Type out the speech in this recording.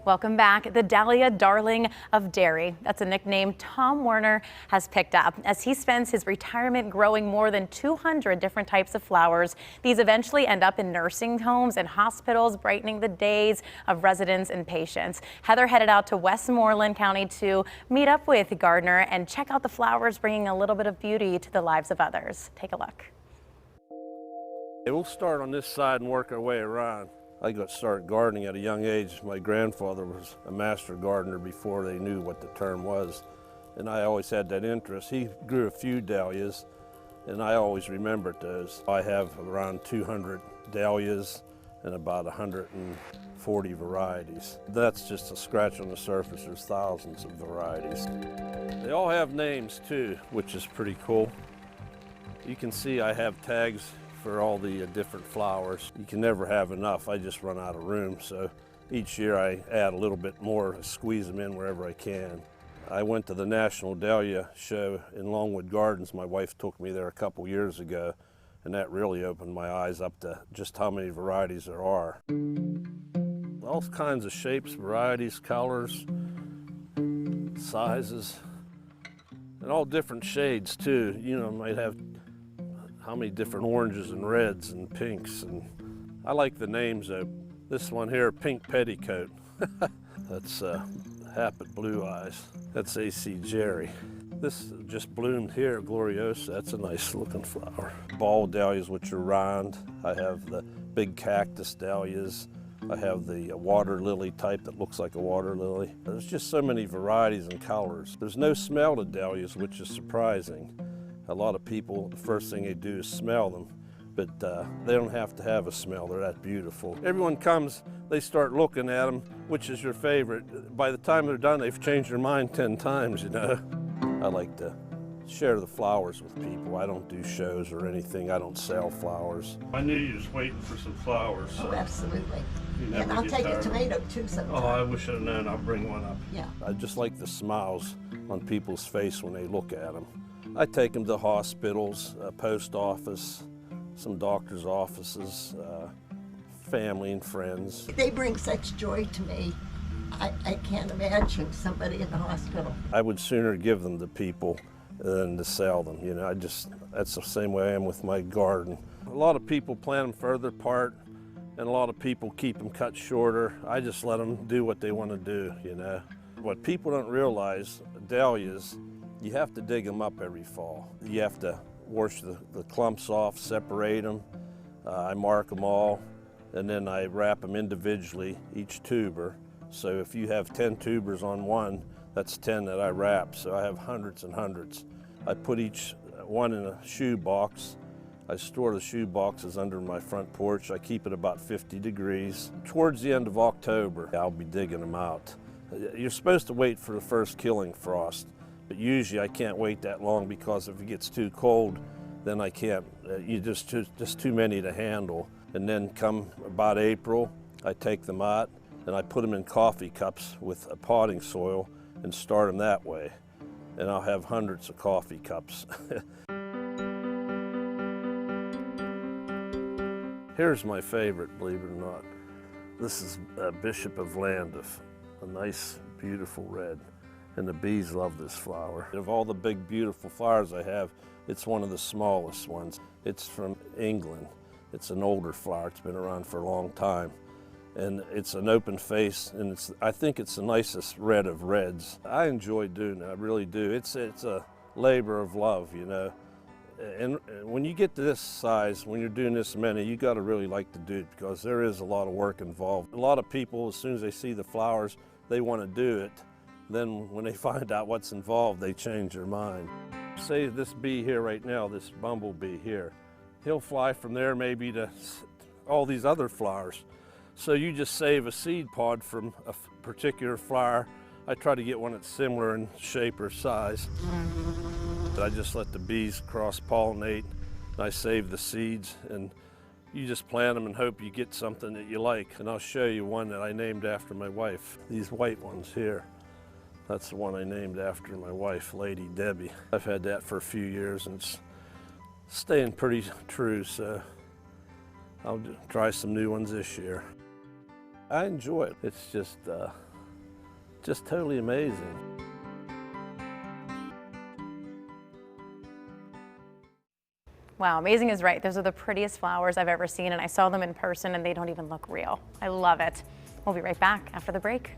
Welcome back. The Dahlia Darling of Derry. That's a nickname Tom Werner has picked up as he spends his retirement growing more than 200 different types of flowers. These eventually end up in nursing homes and hospitals, brightening the days of residents and patients. Heather headed out to Westmoreland County to meet up with the gardener and check out the flowers bringing a little bit of beauty to the lives of others. Take a look. We'll start on this side and work our way around. I got started gardening at a young age. My grandfather was a master gardener before they knew what the term was, and I always had that interest. He grew a few dahlias, and I always remembered those. I have around 200 dahlias and about 140 varieties. That's just a scratch on the surface. There's thousands of varieties. They all have names too, which is pretty cool. You can see I have tags for all the different flowers. You can never have enough. I just run out of room, so each year I add a little bit more, squeeze them in wherever I can. I went to the National Dahlia Show in Longwood Gardens. My wife took me there a couple years ago, and that really opened my eyes up to just how many varieties there are. All kinds of shapes, varieties, colors, sizes, and all different shades too. You know, might have how many different oranges and reds and pinks, and I like the names though. This one here, Pink Petticoat. That's Happet Blue Eyes. That's AC Jerry. This just bloomed here, Gloriosa. That's a nice looking flower. Ball dahlias, which are round. I have the big cactus dahlias. I have the water lily type that looks like a water lily. There's just so many varieties and colors. There's no smell to dahlias, which is surprising. A lot of people, the first thing they do is smell them, but they don't have to have a smell. They're that beautiful. Everyone comes, they start looking at them, which is your favorite. By the time they're done, they've changed their mind 10 times, you know. I like to share the flowers with people. I don't do shows or anything. I don't sell flowers. I knew you was waiting for some flowers. So oh, absolutely. And I'll take a tomato too sometime. Oh, I wish I'd known. I'll bring one up. Yeah. I just like the smiles on people's face when they look at them. I take them to hospitals, post office, some doctor's offices, family and friends. They bring such joy to me. I can't imagine somebody in the hospital. I would sooner give them to people than to sell them. You know, that's the same way I am with my garden. A lot of people plant them further apart, and a lot of people keep them cut shorter. I just let them do what they want to do, you know. What people don't realize, dahlias, you have to dig them up every fall. You have to wash the clumps off, separate them. I mark them all, and then I wrap them individually, each tuber. So if you have 10 tubers on one, that's 10 that I wrap. So I have hundreds and hundreds. I put each one in a shoe box. I store the shoe boxes under my front porch. I keep it about 50 degrees. Towards the end of October, I'll be digging them out. You're supposed to wait for the first killing frost. But usually I can't wait that long because if it gets too cold, then I can't. You just too many to handle. And then come about April, I take them out and I put them in coffee cups with a potting soil and start them that way. And I'll have hundreds of coffee cups. Here's my favorite, believe it or not. This is Bishop of Llandaff, a nice, beautiful red. And the bees love this flower. Of all the big, beautiful flowers I have, it's one of the smallest ones. It's from England. It's an older flower. It's been around for a long time. And it's an open face, and I think it's the nicest red of reds. I enjoy doing it, I really do. It's a labor of love, you know. And when you get to this size, when you're doing this many, you gotta really like to do it because there is a lot of work involved. A lot of people, as soon as they see the flowers, they wanna do it. Then when they find out what's involved, they change their mind. Say this bee here right now, this bumblebee here, he'll fly from there maybe to all these other flowers. So you just save a seed pod from a particular flower. I try to get one that's similar in shape or size. I just let the bees cross-pollinate, and I save the seeds, and you just plant them and hope you get something that you like. And I'll show you one that I named after my wife. These white ones here. That's the one I named after my wife, Lady Debbie. I've had that for a few years and it's staying pretty true, so I'll try some new ones this year. I enjoy it. It's just just totally amazing. Wow, amazing is right. Those are the prettiest flowers I've ever seen, and I saw them in person and they don't even look real. I love it. We'll be right back after the break.